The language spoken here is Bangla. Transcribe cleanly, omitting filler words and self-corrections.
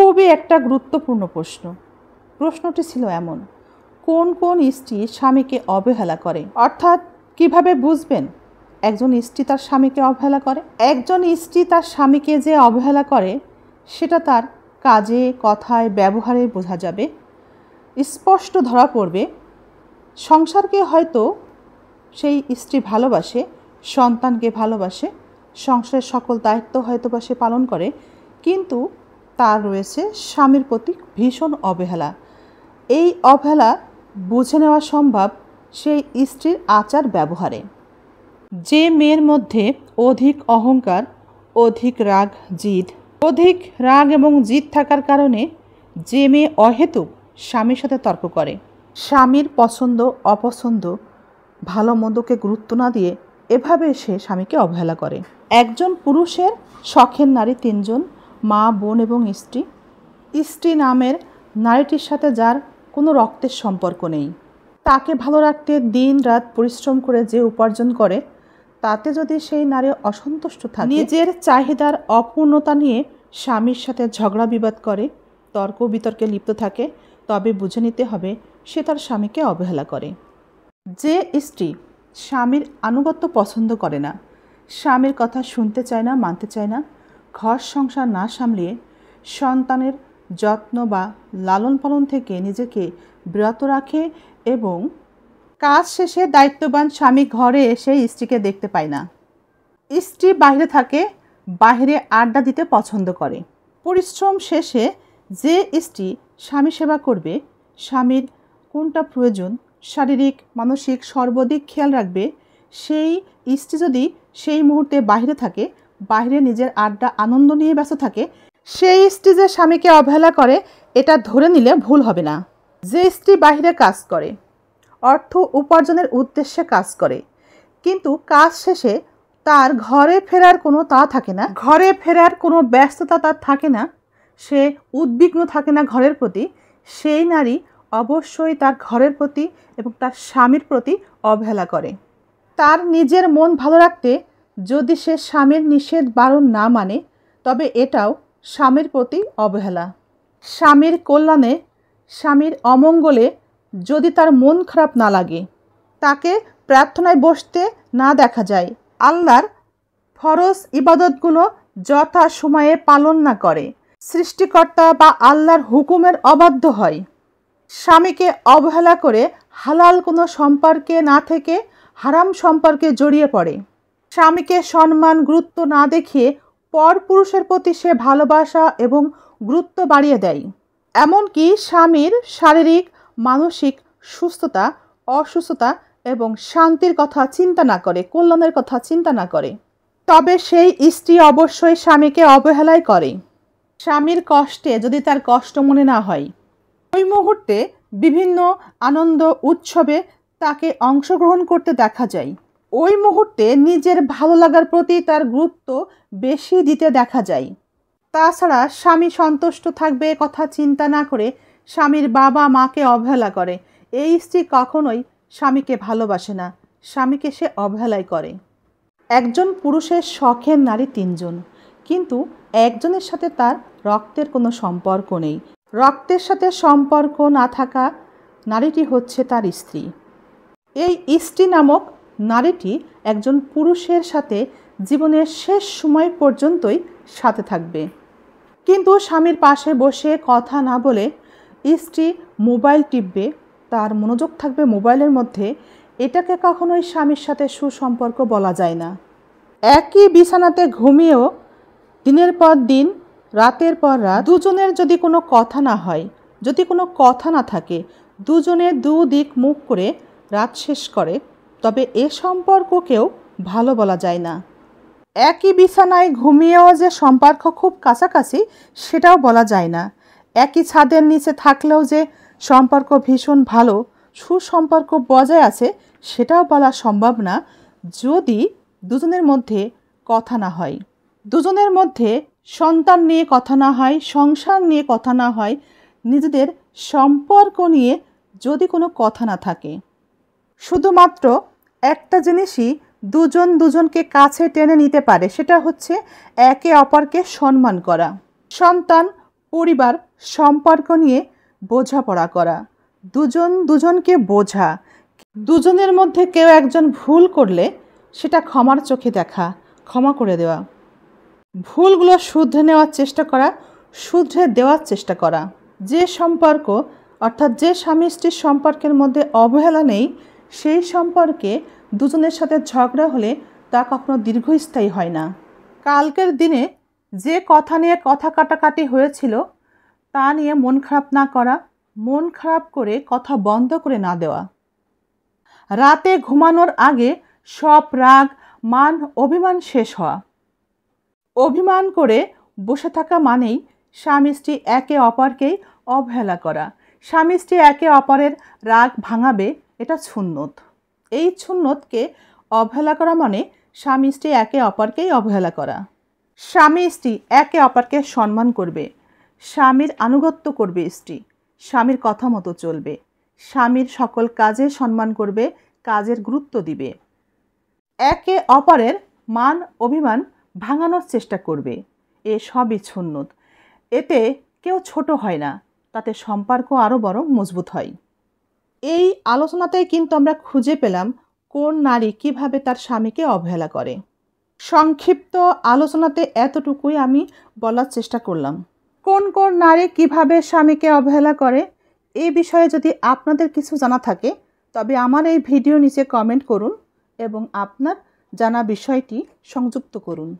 খুবই একটা গুরুত্বপূর্ণ প্রশ্ন। প্রশ্নটি ছিল এমন, কোন কোন স্ত্রী স্বামীকে অবহেলা করে? অর্থাৎ কিভাবে বুঝবেন একজন স্ত্রী তার স্বামীকে অবহেলা করে? একজন স্ত্রী তার স্বামীকে যে অবহেলা করে সেটা তার কাজে, কথায়, ব্যবহারে বোঝা যাবে, স্পষ্ট ধরা পড়বে। সংসারকে হয়তো সেই স্ত্রী ভালোবাসে, সন্তানকে ভালোবাসে, সংসারের সকল দায়িত্ব হয়তো বা সে পালন করে, কিন্তু তার রয়েছে স্বামীর প্রতি ভীষণ অবহেলা। এই অবহেলা বুঝে নেওয়া সম্ভব সেই স্ত্রীর আচার ব্যবহারে। যে মেয়ের মধ্যে অধিক অহংকার, অধিক রাগ এবং জিদ থাকার কারণে যে মেয়ে অহেতুক স্বামীর সাথে তর্ক করে, স্বামীর পছন্দ অপছন্দ, ভালো মন্দকে গুরুত্ব না দিয়ে এভাবে সে স্বামীকে অবহেলা করে। একজন পুরুষের শখের নারী 3 জন, মা, বোন এবং স্ত্রী। স্ত্রী নামের নারীটির সাথে যার কোনো রক্তের সম্পর্ক নেই, তাকে ভালো রাখতে দিন রাত পরিশ্রম করে যে উপার্জন করে, তাতে যদি সেই নারী অসন্তুষ্ট থাকে, নিজের চাহিদার অপূর্ণতা নিয়ে স্বামীর সাথে ঝগড়া বিবাদ করে, তর্ক বিতর্কে লিপ্ত থাকে, তবে বুঝে নিতে হবে সে তার স্বামীকে অবহেলা করে। যে স্ত্রী স্বামীর আনুগত্য পছন্দ করে না, স্বামীর কথা শুনতে চায় না, মানতে চায় না, ঘর সংসার না সামলিয়ে সন্তানের যত্ন বা লালন পালন থেকে নিজেকে বিরত রাখে এবং কাজ শেষে দায়িত্ববান স্বামী ঘরে এসে স্ত্রীকে দেখতে পায় না, স্ত্রী বাইরে থাকে, বাইরে আড্ডা দিতে পছন্দ করে। পরিশ্রম শেষে যে স্ত্রী স্বামী সেবা করবে, স্বামীর কোনটা প্রয়োজন, শারীরিক মানসিক সর্বাধিক খেয়াল রাখবে, সেই স্ত্রী যদি সেই মুহূর্তে বাইরে থাকে, বাইরে নিজের আড্ডা আনন্দ নিয়ে ব্যস্ত থাকে, সেই স্ত্রী যে স্বামীকে অবহেলা করে এটা ধরে নিলে ভুল হবে না। যে স্ত্রী বাইরে কাজ করে, অর্থ উপার্জনের উদ্দেশ্যে কাজ করে, কিন্তু কাজ শেষে তার ঘরে ফেরার কোনো তাড়া থাকে না, ঘরে ফেরার কোনো ব্যস্ততা তার থাকে না, সে উদ্বিগ্ন থাকে না ঘরের প্রতি, সেই নারী অবশ্যই তার ঘরের প্রতি এবং তার স্বামীর প্রতি অবহেলা করে। তার নিজের মন ভালো রাখতে যদি সে স্বামীর নিষেধ বারণ না মানে, তবে এটাও স্বামীর প্রতি অবহেলা। স্বামীর কল্যাণে, স্বামীর অমঙ্গলে যদি তার মন খারাপ না লাগে, তাকে প্রার্থনায় বসতে না দেখা যায়, আল্লাহর ফরজ ইবাদতগুলো যথা সময়ে পালন না করে, সৃষ্টিকর্তা বা আল্লাহর হুকুমের অবাধ্য হয়, স্বামীকে অবহেলা করে হালাল কোনো সম্পর্কে না থেকে হারাম সম্পর্কে জড়িয়ে পড়ে, স্বামীকে সম্মান গুরুত্ব না দেখিয়ে পরপুরুষের প্রতি সে ভালোবাসা এবং গুরুত্ব বাড়িয়ে দেয়, এমনকি স্বামীর শারীরিক মানসিক সুস্থতা অসুস্থতা এবং শান্তির কথা চিন্তা না করে, কল্যাণের কথা চিন্তা না করে, তবে সেই স্ত্রী অবশ্যই স্বামীকে অবহেলাই করে। স্বামীর কষ্টে যদি তার কষ্ট মনে না হয়, ওই মুহূর্তে বিভিন্ন আনন্দ উৎসবে তাকে অংশগ্রহণ করতে দেখা যায়, ওই মুহূর্তে নিজের ভালো লাগার প্রতি তার গুরুত্ব বেশি দিতে দেখা যায়। তাছাড়া স্বামী সন্তুষ্ট থাকবে কথা চিন্তা না করে স্বামীর বাবা মাকে অবহেলা করে, এই স্ত্রী কখনোই স্বামীকে ভালোবাসে না, স্বামীকে সে অবহেলাই করে। একজন পুরুষের শখের নারী 3 জন, কিন্তু একজনের সাথে তার রক্তের কোনো সম্পর্ক নেই। রক্তের সাথে সম্পর্ক না থাকা নারীটি হচ্ছে তার স্ত্রী। এই স্ত্রী নামক নারীটি একজন পুরুষের সাথে জীবনের শেষ সময় পর্যন্তই সাথে থাকবে, কিন্তু স্বামীর পাশে বসে কথা না বলে স্ত্রী মোবাইল টিপবে, তার মনোযোগ থাকবে মোবাইলের মধ্যে, এটাকে কখনোই স্বামীর সাথে সুসম্পর্ক বলা যায় না। একই বিছানাতে ঘুমিয়েও দিনের পর দিন, রাতের পর রাত দুজনের যদি কোনো কথা না হয়, যদি কোনো কথা না থাকে, দুজনে দুদিক মুখ করে রাত শেষ করে, তবে এ সম্পর্ককেও ভালো বলা যায় না। একই বিছানায় ঘুমিয়েও যে সম্পর্ক খুব কাছাকাছি, সেটাও বলা যায় না। একই ছাদের নিচে থাকলেও যে সম্পর্ক ভীষণ ভালো, সুসম্পর্ক বজায় আছে, সেটাও বলা সম্ভব না যদি দুজনের মধ্যে কথা না হয়, দুজনের মধ্যে সন্তান নিয়ে কথা না হয়, সংসার নিয়ে কথা না হয়, নিজেদের সম্পর্ক নিয়ে যদি কোনো কথা না থাকে। শুধুমাত্র একটা জিনিসই দুজন দুজনকে কাছে টেনে নিতে পারে, সেটা হচ্ছে একে অপরকে সম্মান করা। সন্তান পরিবার সম্পর্ক নিয়ে বোঝাপড়া করা, দুজন দুজনকে বোঝা, দুজনের মধ্যে কেউ একজন ভুল করলে সেটা ক্ষমার চোখে দেখা, ক্ষমা করে দেওয়া, ভুলগুলো শুধরে নেওয়ার চেষ্টা করা, শুধরে দেওয়ার চেষ্টা করা। যে সম্পর্ক অর্থাৎ যে স্বামী স্ত্রীর সম্পর্কের মধ্যে অবহেলা নেই, সেই সম্পর্কে দুজনের সাথে ঝগড়া হলে তা কখনো দীর্ঘস্থায়ী হয় না। কালকের দিনে যে কথা নিয়ে কথা কাটাকাটি হয়েছিল তা নিয়ে মন খারাপ না করা, মন খারাপ করে কথা বন্ধ করে না দেওয়া। রাতে ঘুমানোর আগে সব রাগ মান অভিমান শেষ হওয়া। অভিমান করে বসে থাকা মানেই স্বামী স্ত্রী একে অপরকেই অবহেলা করা। স্বামী স্ত্রী একে অপরের রাগ ভাঙাবে, এটা সুন্নত। এই সুন্নতকে অবহেলা করা মানে স্বামী স্ত্রী একে অপরকেই অবহেলা করা। স্বামী স্ত্রী একে অপরকে সম্মান করবে, স্বামীর আনুগত্য করবে স্ত্রী, স্বামীর কথা মতো চলবে, স্বামীর সকল কাজে সম্মান করবে, কাজের গুরুত্ব দিবে, একে অপরের মান অভিমান ভাঙানোর চেষ্টা করবে। এ সবই সুন্নত। এতে কেউ ছোট হয় না, তাতে সম্পর্ক আরও বরং মজবুত হয়। এই আলোচনাতেই কিন্তু আমরা খুঁজে পেলাম কোন নারী কিভাবে তার স্বামীকে অবহেলা করে। সংক্ষিপ্ত আলোচনাতে এতটুকুই আমি বলার চেষ্টা করলাম। কোন কোন নারী কিভাবে স্বামীকে অবহেলা করে এই বিষয়ে যদি আপনাদের কিছু জানা থাকে তবে আমার এই ভিডিও নিচে কমেন্ট করুন এবং আপনার জানা বিষয়টি সংযুক্ত করুন।